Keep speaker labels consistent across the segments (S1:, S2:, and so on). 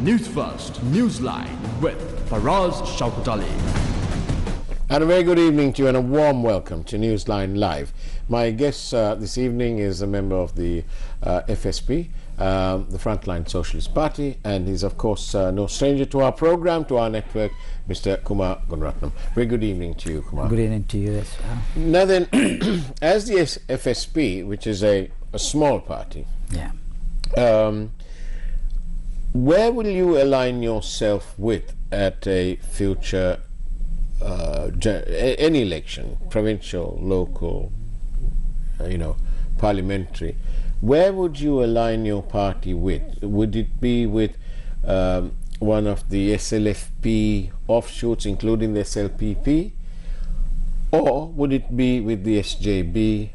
S1: News First, Newsline with Faraz Shaukatali.
S2: And a very good evening to you and a warm welcome to Newsline Live. My guest this evening is a member of the FSP, the Frontline Socialist Party, and he's of course no stranger to our program, to our network, Mr. Kumar Gunaratnam. Very good evening to you, Kumar.
S3: Good evening to you as well.
S2: Now then, as the FSP, which is a small party, where will you align yourself with at a future any election, provincial, local, parliamentary? Where would you align your party with? Would it be with one of the SLFP offshoots, including the SLPP, or would it be with the SJB,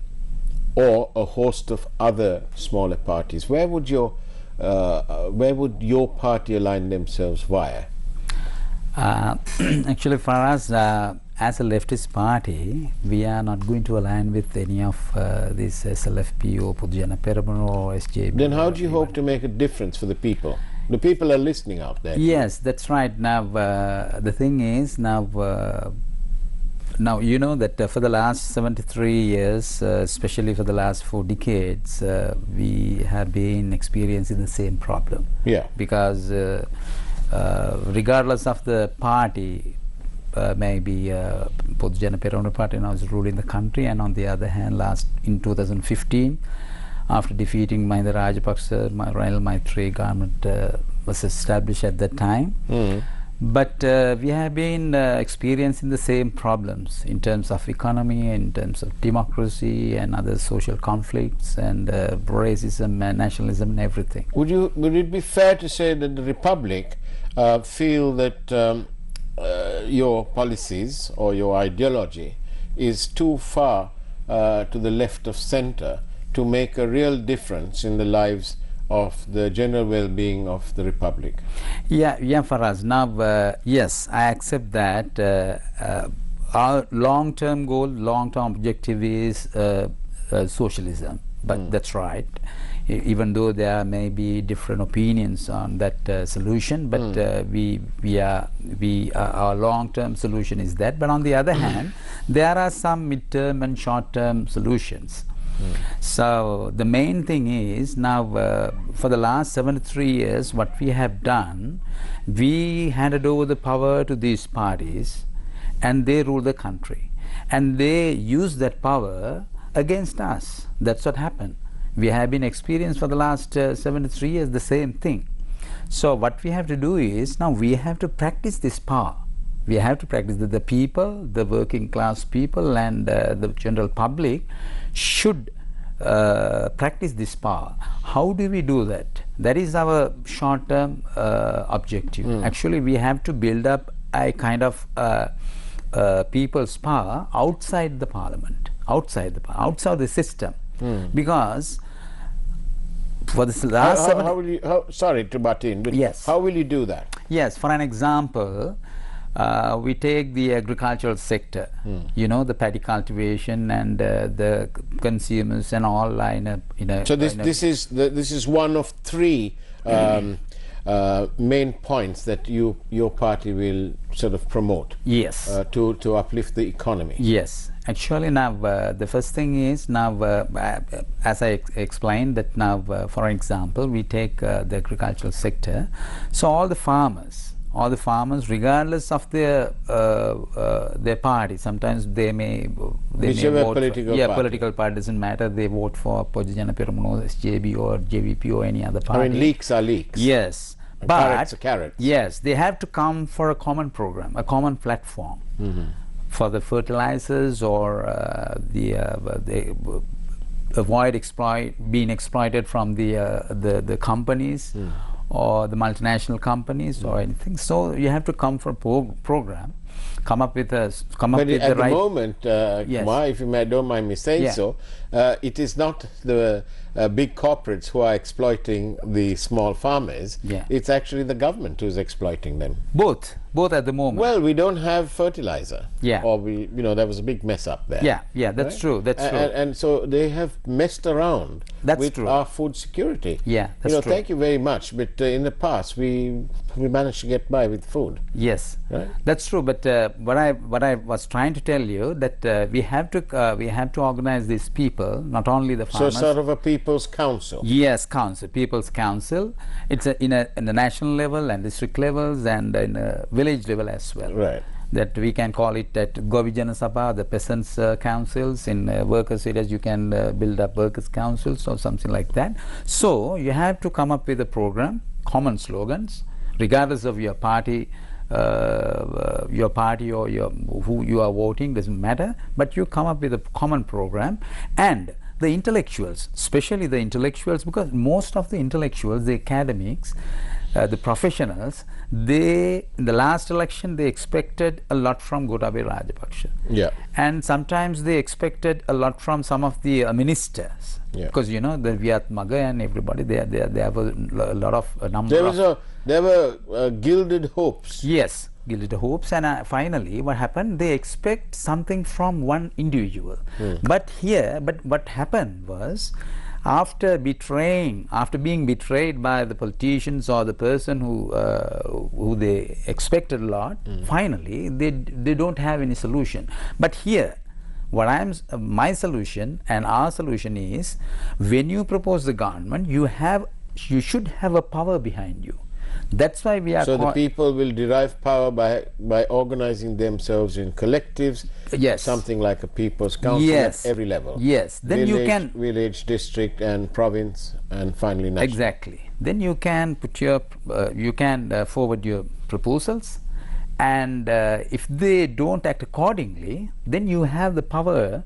S2: or a host of other smaller parties? Where would your party align themselves via?
S3: Actually, for us, as a leftist party, we are not going to align with any of this SLFP or Pudjana Peramunu or SJB.
S2: Then how do you hope to make a difference for the people? The people are listening out there.
S3: Yes, that's right. Now, the thing is, now you know that for the last 73 years, especially for the last 4 decades, we have been experiencing the same problem.
S2: Yeah.
S3: Because regardless of the party, maybe Pudjana Peramunu Party now is ruling the country, and on the other hand, in 2015, after defeating Mahinda Rajapaksa, Ranil Maitree government was established at that time. But we have been experiencing the same problems in terms of economy, in terms of democracy and other social conflicts, and racism and nationalism and everything.
S2: Would it be fair to say that the Republic feel that your policies or your ideology is too far to the left of centre to make a real difference in the lives of the general well-being of the Republic?
S3: Yeah, Faraz. Now, yes, I accept that our long-term goal, long-term objective is socialism. But that's right. Even though there may be different opinions on that solution, but our long-term solution is that. But on the other hand, there are some mid-term and short-term solutions. So the main thing is now, for the last 73 years, what we have done, we handed over the power to these parties, and they rule the country, and they use that power against us. That's what happened. We have been experiencing for the last 73 years the same thing. So what we have to do is, now we have to practice this power. We have to practice that the people, the working class people and the general public should practice this power. How do we do that? That is our short-term objective. Actually, we have to build up a kind of people's power outside the parliament, outside the system. Because for this last
S2: sorry to butt in, but
S3: yes,
S2: how will you do that?
S3: Yes, for an example, we take the agricultural sector, the paddy cultivation and the consumers and all in a.
S2: So this is one of 3 main points that your party will sort of promote.
S3: Yes.
S2: To uplift the economy.
S3: Yes. Actually, now the first thing is, now as I explained, that now for example, we take the agricultural sector. So all the farmers, regardless of their party, sometimes they may vote political party doesn't matter. They vote for Pudjana Peramunu, SJB or JVP or any other party.
S2: I mean, leaks are leaks.
S3: Yes,
S2: but carrots are carrots.
S3: Yes, they have to come for a common program, a common platform for the fertilizers, or they avoid being exploited from the companies or the multinational companies or anything. So you have to come for a program. come up with
S2: But
S3: the
S2: at the
S3: right.
S2: moment,
S3: Yes.
S2: Kumar, if you don't mind me saying
S3: Yeah.
S2: so, it is not the big corporates who are exploiting the small farmers.
S3: Yeah.
S2: It's actually the government who's exploiting them.
S3: Both at the moment.
S2: Well, we don't have fertilizer.
S3: Yeah.
S2: Or there was a big mess up there.
S3: Yeah, that's
S2: right?
S3: true. That's true.
S2: And so they have messed around
S3: That's
S2: with
S3: true.
S2: our food security.
S3: Yeah, that's true.
S2: Thank you very much. But in the past, we managed to get by with food.
S3: Yes,
S2: Right?
S3: that's true. But what I was trying to tell you that we have to organize these people, not only the
S2: So
S3: farmers.
S2: sort of a people's council.
S3: Yes, people's council. It's in the national level and district levels and in a village level as well.
S2: Right.
S3: That we can call it at Govijana Sabha, the peasants' councils. In workers' areas, you can build up workers' councils or something like that. So you have to come up with a program, common slogans, regardless of your party or who you are voting, doesn't matter. But you come up with a common program, and the intellectuals, especially the intellectuals, because most of the intellectuals, the academics, the professionals, in the last election they expected a lot from Gotabaya Rajapaksa.
S2: Yeah.
S3: And sometimes they expected a lot from some of the ministers.
S2: Yeah.
S3: Because the Viat Maga and everybody, they have a lot of a number
S2: There were gilded hopes.
S3: Yes, gilded hopes, and finally what happened, they expect something from one individual. But what happened was, after being betrayed by the politicians or the person who they expected a lot, finally they don't have any solution. But here, my solution and our solution is, when you propose the government, you should have a power behind you. That's why we are.
S2: So the people will derive power by organizing themselves in collectives.
S3: Yes.
S2: Something like a people's council.
S3: Yes.
S2: At every level.
S3: Yes. Then
S2: village, district, and province, and finally national.
S3: Exactly. Then you can put forward your proposals, and if they don't act accordingly, then you have the power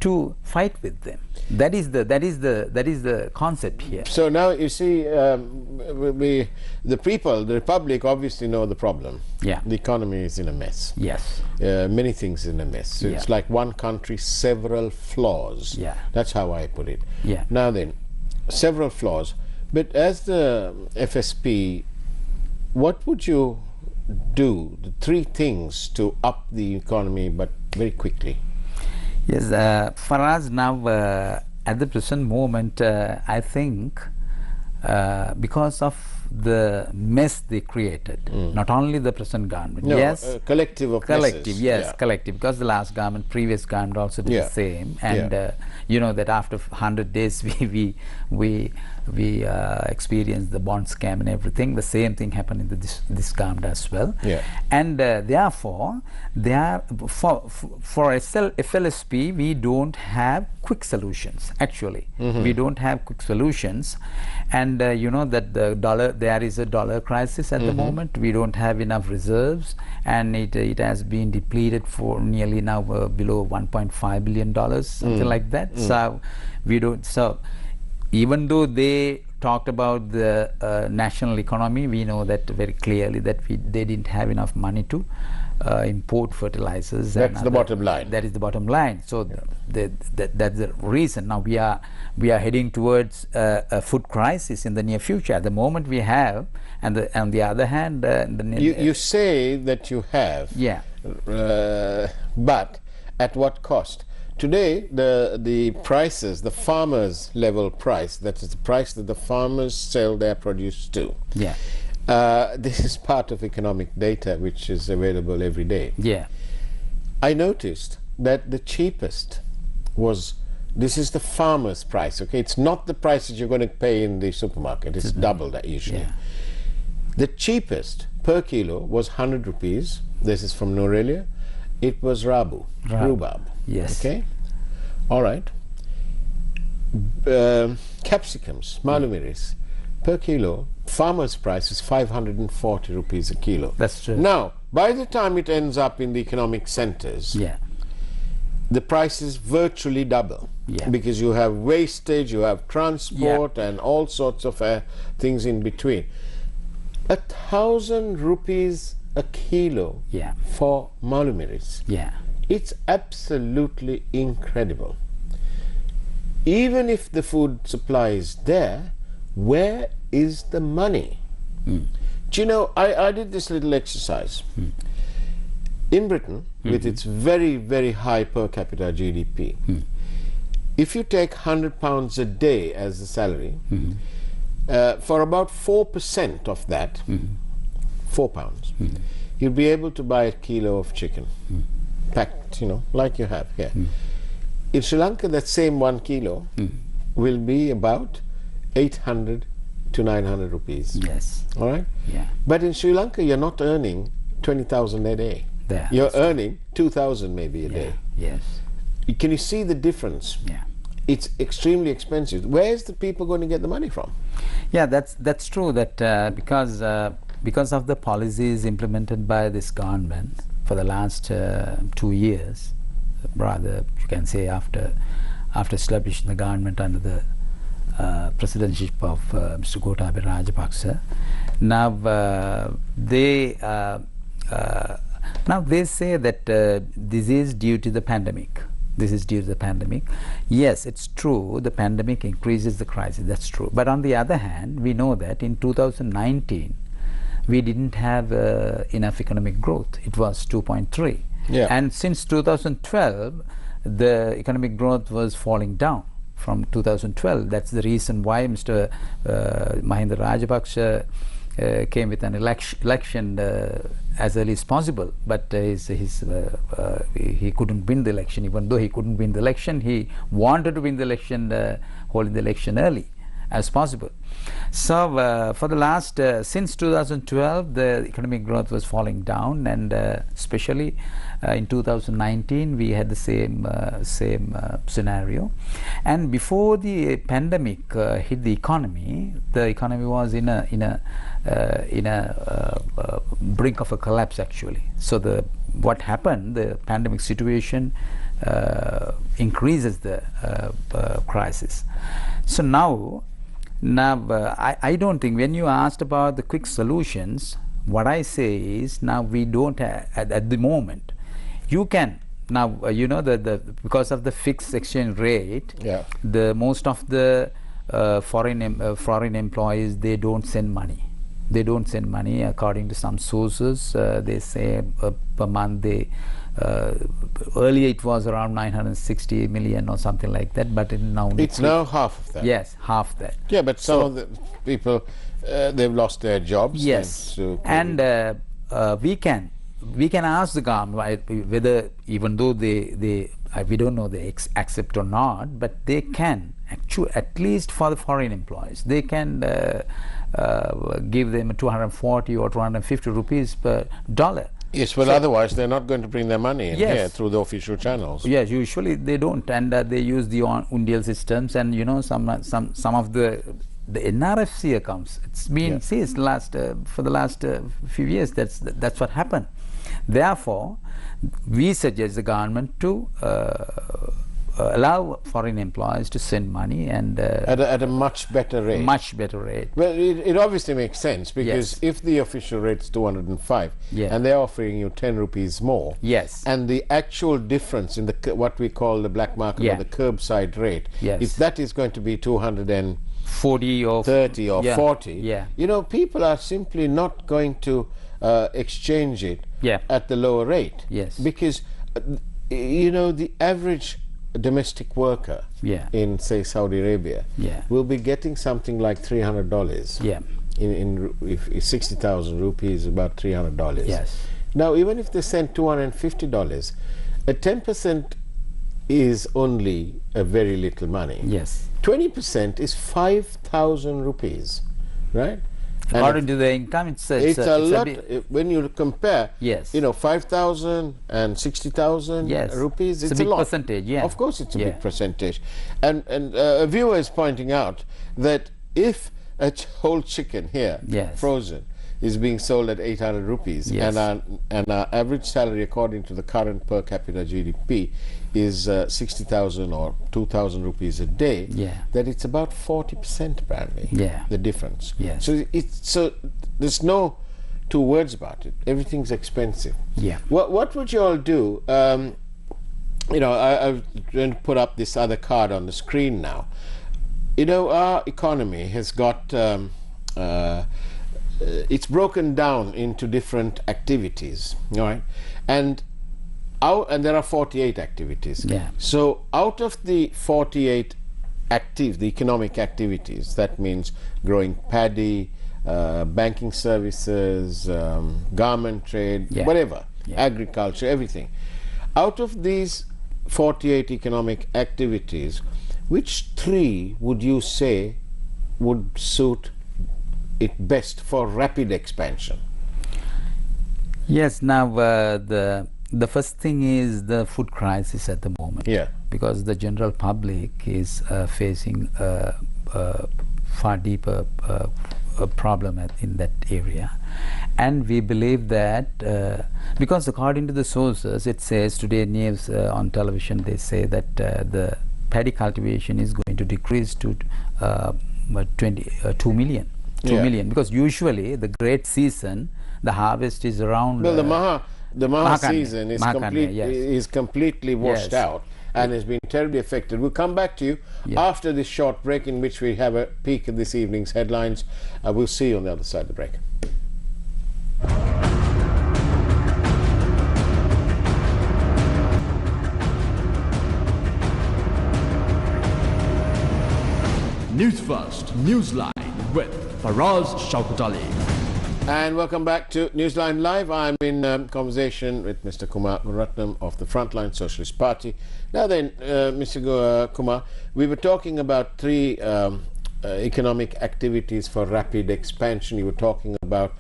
S3: to fight with them. That is the concept here.
S2: So now you see, the people, the republic, obviously know the problem.
S3: Yeah.
S2: The economy is in a mess.
S3: Yes.
S2: Many things in a mess. So
S3: Yeah.
S2: it's like one country, several flaws.
S3: Yeah.
S2: That's how I put it.
S3: Yeah.
S2: Now then, several flaws. But as the FSP, what would you do? The three things to up the economy, but very quickly.
S3: Yes, for us now, at the present moment, I think because of the mess they created, not only the present government.
S2: No,
S3: yes,
S2: collective of
S3: collective.
S2: messes.
S3: Yes,
S2: Yeah.
S3: collective. Because the last government, previous government, also did
S2: Yeah.
S3: the same, and
S2: Yeah.
S3: you know that after 100 days, we experienced the bond scam and everything. The same thing happened in this government as well.
S2: Yeah.
S3: And therefore, for FLSP, we don't have quick solutions. Actually, we don't have quick solutions, and you know that there is a dollar crisis at the moment. We don't have enough reserves, and it has been depleted for nearly now below $1.5 billion, something like that. So we don't. So even though they talked about the national economy, we know that very clearly that they didn't have enough money to import fertilizers.
S2: That's the bottom line.
S3: That is the bottom line. So that's the reason. Now we are heading towards a food crisis in the near future. At the moment we have, and on the other hand,
S2: you say that you have.
S3: Yeah.
S2: But at what cost? Today, the prices, the farmers' level price, that is the price that the farmers sell their produce to.
S3: Yeah.
S2: This is part of economic data which is available every day.
S3: Yeah.
S2: I noticed that the cheapest was, this is the farmer's price, okay? It's not the prices you're going to pay in the supermarket. It's double that usually.
S3: Yeah.
S2: The cheapest per kilo was 100 rupees. This is from Norelia. It was rhubarb.
S3: Yes.
S2: Okay. All right. Capsicums, malumiris, per kilo, farmer's price is 540 rupees a kilo.
S3: That's true.
S2: Now, by the time it ends up in the economic centers,
S3: Yeah.
S2: the price is virtually double.
S3: Yeah.
S2: Because you have wastage, you have transport, and all sorts of things in between. 1,000 rupees a kilo
S3: Yeah.
S2: for malumires.
S3: Yeah.
S2: It's absolutely incredible. Even if the food supply is there, where is the money? Do you know, I did this little exercise. In Britain, with its very, very high per capita GDP, if you take £100 a day as the salary, for about 4% of that, £4, you'll be able to buy a kilo of chicken, packed, you know, like you have here. In Sri Lanka, that same 1 kilo will be about 800 to 900 rupees.
S3: Yes.
S2: All right?
S3: Yeah.
S2: But in Sri Lanka, you're not earning 20,000 a day.
S3: There.
S2: You're earning 2,000 maybe a day.
S3: Yes.
S2: Can you see the difference?
S3: Yeah.
S2: It's extremely expensive. Where is the people going to get the money from?
S3: Yeah, that's true. That because of the policies implemented by this government for the last 2 years, rather you can say after establishing the government under the presidency of Mr. Gotabaya Rajapaksa, now they say that this is due to the pandemic. This is due to the pandemic. Yes, it's true, the pandemic increases the crisis, that's true. But on the other hand, we know that in 2019, we didn't have enough economic growth. It was 2.3.
S2: Yeah.
S3: And since 2012, the economic growth was falling down from 2012. That's the reason why Mr. Mahinda Rajapaksa came with an election as early as possible, but he couldn't win the election. Even though he couldn't win the election, he wanted to win the election, holding the election early as possible. So for the last since 2012, the economic growth was falling down, and especially in 2019 we had the same scenario. And before the pandemic hit the economy was in a brink of a collapse actually. So what happened, the pandemic situation increases the crisis. So now I don't think, when you asked about the quick solutions, what I say is, now we don't have, at the moment, you can now you know because of the fixed exchange rate,
S2: Yeah.
S3: the most of the foreign employees, they don't send money. They don't send money. According to some sources, they say per month earlier it was around 960 million or something like that, but now
S2: It's now half of that.
S3: Yes, half that.
S2: Yeah, but some of the people, they've lost their jobs.
S3: Yes,
S2: thanks to
S3: and we can ask the government whether, even though we don't know they accept or not, but they can actually, at least for the foreign employees, they can give them 240 or 250 rupees per dollar.
S2: Yes, but otherwise they're not going to bring their money in
S3: Yes.
S2: here through the official channels.
S3: Yes, usually they don't, and they use the undial systems, and you know some of the NRFC accounts. It's been seized for the last few years. That's what happened. Therefore, we suggest the government to allow foreign employees to send money, and
S2: At a much better rate.
S3: much better rate.
S2: Well, it obviously makes sense, because
S3: Yes.
S2: if the official rate is 205
S3: Yeah.
S2: and they're offering you 10 rupees more,
S3: Yes.
S2: and the actual difference in what we call the black market
S3: Yeah.
S2: or the curbside rate,
S3: Yes.
S2: if that is going to be 230
S3: 40 or
S2: 40,
S3: Yeah.
S2: you know, people are simply not going to exchange it
S3: Yeah.
S2: at the lower rate.
S3: Yes.
S2: Because, you know, the average domestic worker
S3: Yeah.
S2: in, say, Saudi Arabia
S3: Yeah.
S2: will be getting something like $300.
S3: Yeah.
S2: If 60,000 rupees, about $300.
S3: Yes.
S2: Now, even if they send $250, a 10% is only a very little money.
S3: Yes.
S2: 20% is 5,000 rupees, right? And
S3: According to the income, it's
S2: a lot.
S3: bit,
S2: When you compare,
S3: Yes.
S2: you know, 5,000 and 60,000
S3: Yes.
S2: rupees,
S3: It's
S2: it's
S3: a big
S2: lot.
S3: percentage, yeah.
S2: Of course, it's a
S3: Yeah.
S2: big percentage. And a viewer is pointing out that if a whole chicken here,
S3: Yes.
S2: frozen, is being sold at 800 rupees,
S3: Yes.
S2: and our average salary, according to the current per capita GDP, is 60,000 or 2,000 rupees a day,
S3: Yeah.
S2: that it's about 40% apparently,
S3: Yeah.
S2: the difference.
S3: Yes.
S2: So there's no two words about it. Everything's expensive.
S3: Yeah.
S2: What would you all do? You know, I'm going to put up this other card on the screen now. You know, our economy has got, it's broken down into different activities, all right? And there are 48 activities.
S3: Yeah.
S2: So out of the 48 the economic activities, that means growing paddy, banking services, garment trade,
S3: Yeah.
S2: whatever,
S3: Yeah.
S2: agriculture, everything. Out of these 48 economic activities, which three would you say would suit it best for rapid expansion?
S3: Yes, now the first thing is the food crisis at the moment.
S2: Yeah.
S3: Because the general public is facing a far deeper problem in that area. And we believe that because according to the sources, it says today news on television, they say that the paddy cultivation is going to decrease to 2 million. 2
S2: Yeah.
S3: million, because usually the great season, the harvest is around.
S2: Well, the Maha
S3: Mahakanya.
S2: season is,
S3: Mahakanya, yes.
S2: is completely washed
S3: Yes.
S2: out and has been terribly affected. We'll come back to you
S3: Yeah.
S2: after this short break, in which we have a peek at this evening's headlines. We'll see you on the other side of the break.
S1: Newsfirst Newsline with Faraz Shaukat Ali.
S2: And welcome back to Newsline Live. I'm in conversation with Mr. Kumar Gunaratnam of the Frontline Socialist Party. Now then, Mr. Kumar, we were talking about three economic activities for rapid expansion. You were talking about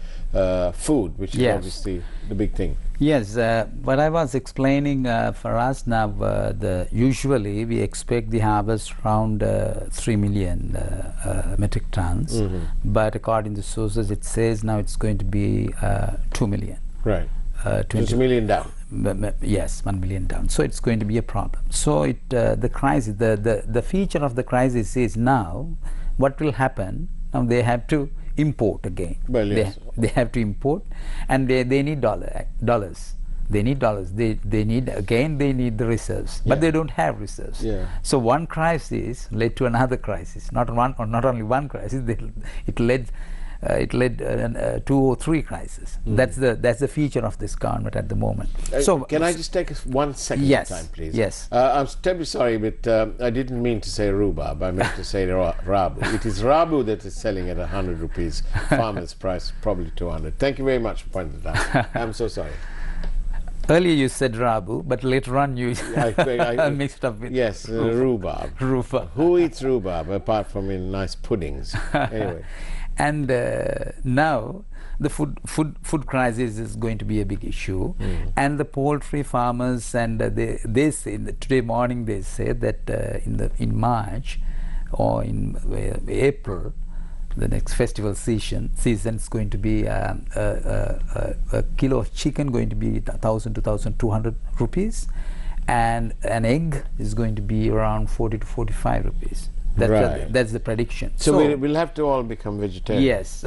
S2: food, which is
S3: Yes.
S2: obviously the big thing.
S3: Yes, what I was explaining for us now, usually we expect the harvest around 3 million metric tons, but according to sources, it says now it's going to be 2 million.
S2: Right. So it's a million down.
S3: Yes, 1 million down. So it's going to be a problem. So the crisis, the feature of the crisis is now what will happen. Now they have to import again.
S2: Well, yes.
S3: They have to import, and they need dollars. They need dollars. They need the reserves, but they don't have reserves.
S2: Yeah.
S3: So one crisis led to another crisis. Not only one crisis. It led 2 or 3 crises. That's the feature of this government at the moment. So
S2: can I just take 1 second
S3: Yes,
S2: time, please?
S3: yes.
S2: I'm terribly sorry, but I didn't mean to say rhubarb. I meant to say rabu. It is rabu that is selling at 100 rupees. Farmer's price probably 200. Thank you very much for pointing that out. I'm so sorry.
S3: earlier you said rabu, but later on you
S2: I
S3: mixed up with
S2: yes, rhubarb.
S3: rhubarb.
S2: Who eats rhubarb apart from in nice puddings? Anyway.
S3: And now the food crisis is going to be a big issue, and the poultry farmers, and they say today morning they said that in March or in April, the next festival season is going to be a kilo of chicken going to be 1,000 to 1,200 rupees, and an egg is going to be around 40 to 45 rupees. That's the prediction.
S2: So we'll have to all become vegetarian.
S3: Yes.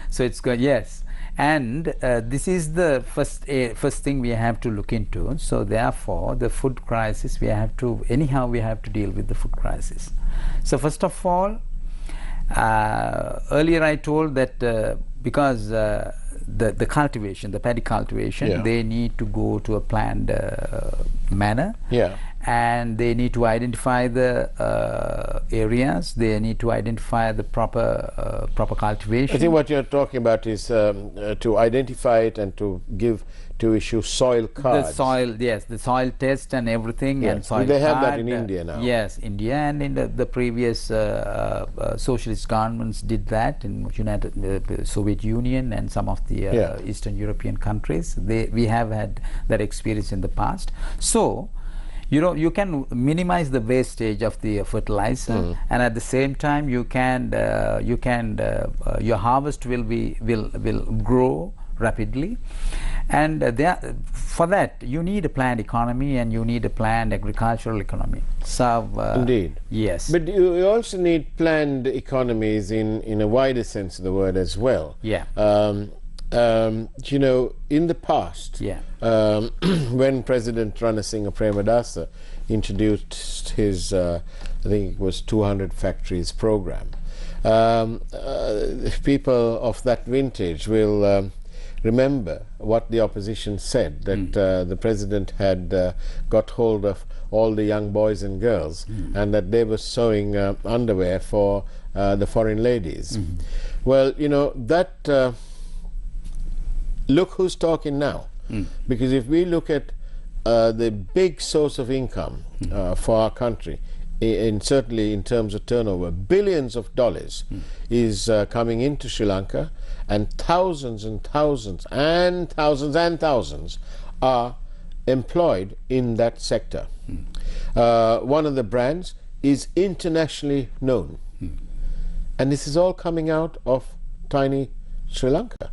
S3: So it's good. Yes, and this is the first thing we have to look into. So therefore, the food crisis we have to deal with the food crisis. So first of all, earlier I told that because the cultivation, the paddy cultivation, they need to go to a planned manner.
S2: Yeah.
S3: And they need to identify the areas. They need to identify the proper cultivation.
S2: I think what you're talking about is to identify it and to issue soil cards.
S3: The soil, yes, the soil test and everything,
S2: Yes.
S3: and soil
S2: They have that
S3: card,
S2: in India now.
S3: Yes, India, and in the previous socialist governments did that in Soviet Union and some of the Eastern European countries. We have had that experience in the past. So you can minimize the wastage of the fertilizer, and at the same time your harvest will grow rapidly, and for that you need a planned economy and you need a planned agricultural economy. So
S2: indeed,
S3: yes,
S2: but you also need planned economies in a wider sense of the word as well.
S3: Yeah.
S2: you know, in the past,
S3: Yeah.
S2: when President Ranasinghe Premadasa introduced his, I think it was 200 factories program, people of that vintage will remember what the opposition said, that the president had got hold of all the young boys and girls and that they were sewing underwear for the foreign ladies. Well, you know, that look who's talking now. Because if we look at the big source of income for our country, certainly in terms of turnover, billions of dollars is coming into Sri Lanka, and thousands and thousands and thousands and thousands are employed in that sector. One of the brands is internationally known, and this is all coming out of tiny Sri Lanka.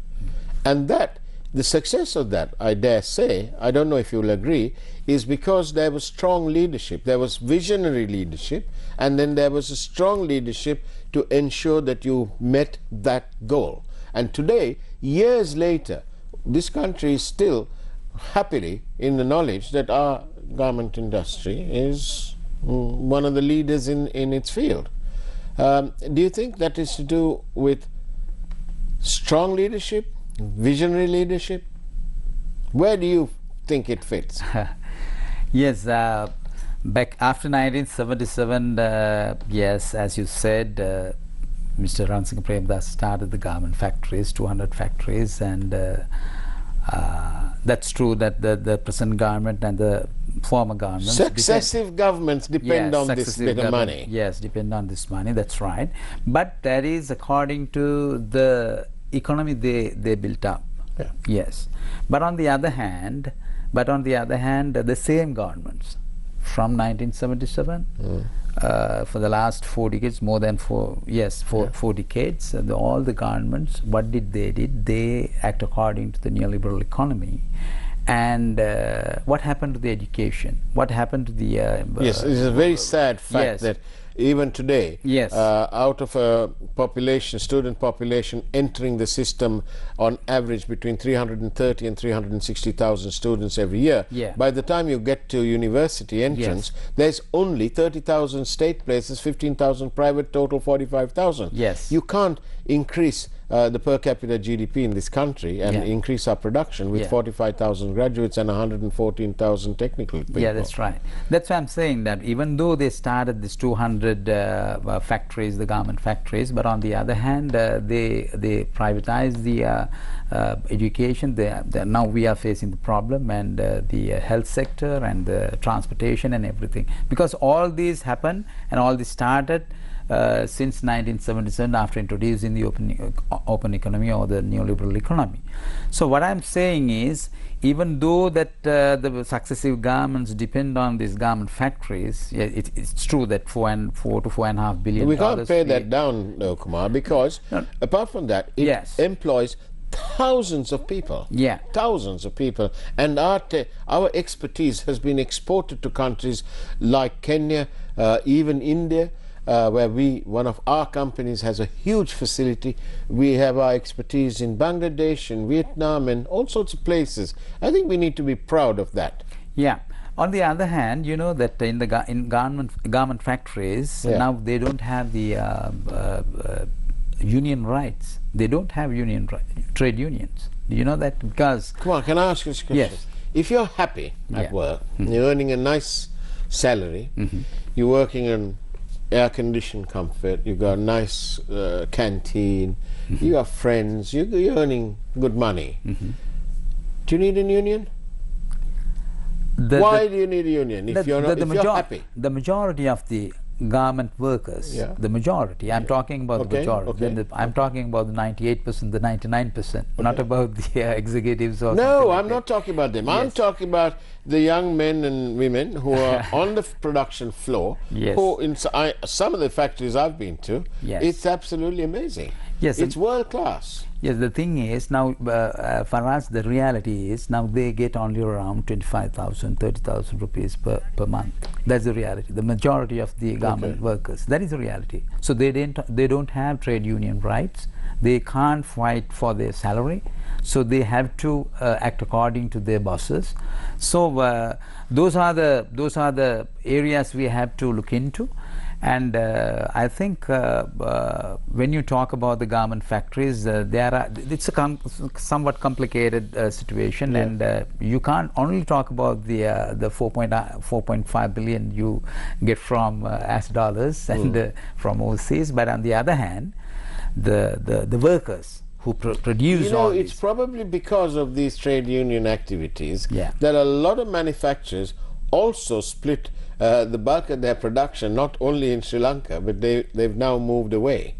S2: And that, the success of that, I dare say, I don't know if you'll agree, is because there was strong leadership. There was visionary leadership, and then there was a strong leadership to ensure that you met that goal. And today, years later, this country is still happily in the knowledge that our garment industry is one of the leaders in its field. Do you think that is to do with strong leadership, visionary leadership? Where do you think it fits?
S3: Yes, back after 1977, yes, as you said, Mr. Ranasinghe Premadasa started the garment factories, 200 factories, and that's true that the present government and the former governments...
S2: Successive governments depend on this bit of money.
S3: Yes, depend on this money, that's right. But that is according to the economy they built up.
S2: Yeah.
S3: Yes. But on the other hand, the same governments from 1977 for the last 4 decades, more than four decades, all the governments, what did they did? They act according to the neoliberal economy. And what happened to the education? What happened to the...
S2: yes, it is a very sad fact that even today, out of a population, student population entering the system on average between 330 and 360,000 students every year, by the time you get to university entrance, there's only 30,000 state places, 15,000 private, total 45,000.
S3: Yes.
S2: You can't increase the per capita GDP in this country and increase our production with 45,000 graduates and 114,000 technical people.
S3: Yeah, that's right. That's why I'm saying that even though they started these 200 factories, the garment factories, but on the other hand, they privatized the education. Now we are facing the problem, and the health sector and the transportation and everything. Because all these happened and all this started since 1977 after introducing the open economy or the neoliberal economy. So what I'm saying is, even though that the successive governments depend on these garment factories, it's true that $4 to $4.5 billion.
S2: We can't pay that down, though, Kumar, because apart from that, it employs thousands of people. Thousands of people, and our expertise has been exported to countries like Kenya, even India, where one of our companies has a huge facility. We have our expertise in Bangladesh and Vietnam and all sorts of places. I think we need to be proud of that.
S3: Yeah. On the other hand, you know that in the garment factories, now they don't have the union rights. They don't have trade unions. Do you know that? Because...
S2: Come on, can I ask you this question?
S3: Yes.
S2: If you're happy at work, you're earning a nice salary, you're working in air-conditioned comfort, you've got a nice canteen, you have friends, you're earning good money. Do you need a union? Why do you need a union if you're happy?
S3: The majority of the garment workers, the majority, I'm talking about the majority, I'm talking about the 98%, the 99%, not about the executives or...
S2: No, I'm not talking about them. I'm talking about the young men and women who are on the production floor, who in some of the factories I've been to, it's absolutely amazing.
S3: Yes,
S2: it's world class.
S3: Yes, the thing is now, for us, the reality is now they get only around 25,000, 30,000 rupees per month. That's the reality. The majority of the garment workers, that is the reality. So they don't have trade union rights. they can't fight for their salary, so they have to act according to their bosses. So those are the areas we have to look into. And I think when you talk about the garment factories, it's a somewhat complicated situation, and you can't only talk about the 4.5 billion you get from as dollars and from overseas, but on the other hand, the workers who produce all
S2: it's probably because of these trade union activities that a lot of manufacturers also split the bulk of their production, not only in Sri Lanka, but they've now moved away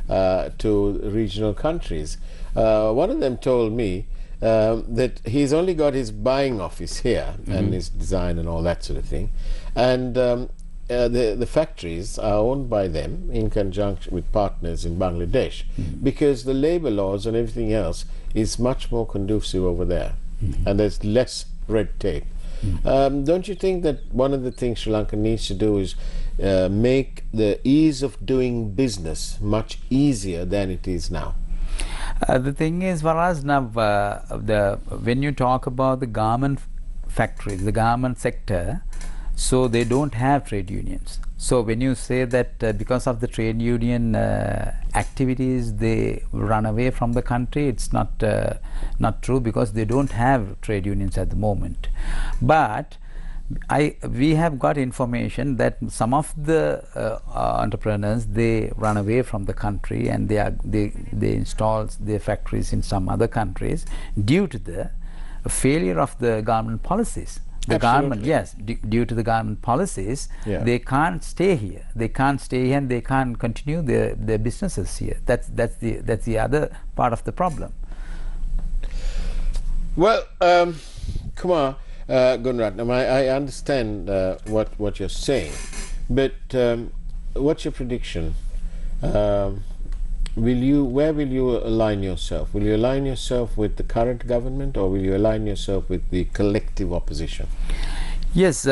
S2: to regional countries. One of them told me that he's only got his buying office here and his design and all that sort of thing, and the factories are owned by them in conjunction with partners in Bangladesh, because the labor laws and everything else is much more conducive over there, and there's less red tape. Don't you think that one of the things Sri Lanka needs to do is make the ease of doing business much easier than it is now?
S3: The thing is, for us now, when you talk about the garment factories, the garment sector, so they don't have trade unions. So when you say that because of the trade union activities they run away from the country, it's not true, because they don't have trade unions at the moment. But we have got information that some of the entrepreneurs, they run away from the country, and they install their factories in some other countries due to the failure of the government policies. The government, due to the government policies, they can't stay here. They can't stay here, and they can't continue their businesses here. That's the other part of the problem.
S2: Well, Kumar Gunaratnam, I understand what you're saying, but what's your prediction? Where will you align yourself? Will you align yourself with the current government, or will you align yourself with the collective opposition?
S3: Yes.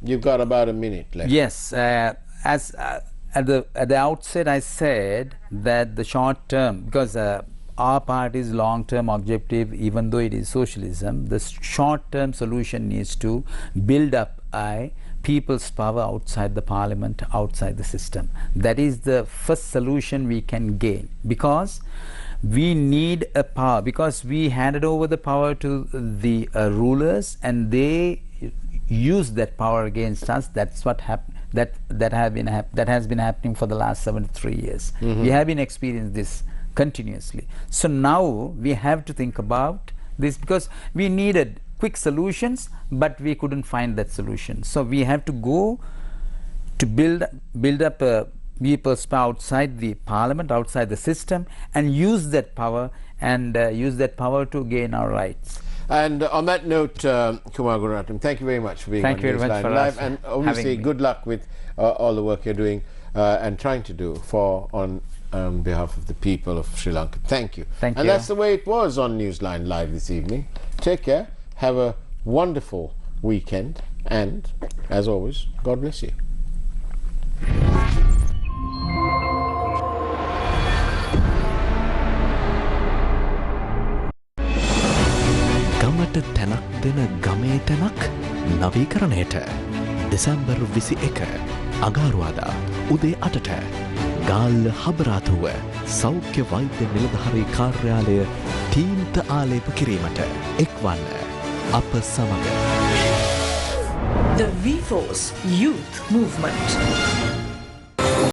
S2: You've got about a minute left.
S3: Yes. As at the outset, I said that the short term, because our party's long-term objective, even though it is socialism, the short-term solution is to build up people's power outside the parliament, outside the system. That is the first solution we can gain, because we need a power, because we handed over the power to the rulers, and they use that power against us. That's what happened. That has been happening for the last 73 years. We have been experiencing this continuously. So now we have to think about this, because we needed quick solutions, but we couldn't find that solution. So we have to go to build up people's power outside the parliament, outside the system, and use that power, and use that power to gain our rights.
S2: And on that note, Kumar Gunaratnam, thank you very much for being on Newsline Live, and obviously good luck with all the work you're doing and trying to do on behalf of the people of Sri Lanka. Thank you.
S3: Thank you.
S2: And that's the way it was on Newsline Live this evening. Take care. Have a wonderful weekend, and as always, God bless you.
S1: ගමට තැනක් දෙන ගමේ තැනක් නවීකරණයට දෙසැම්බර් 21 අඟහරුවාදා උදේ 8ට ගාල්ල හබරාතුව සෞඛ්‍ය වෛද්‍ය නිලධාරී කාර්යාලය තීන්ත ආලේප කිරීමට එක්වන්න අප සමග.
S4: The V-Force Youth Movement.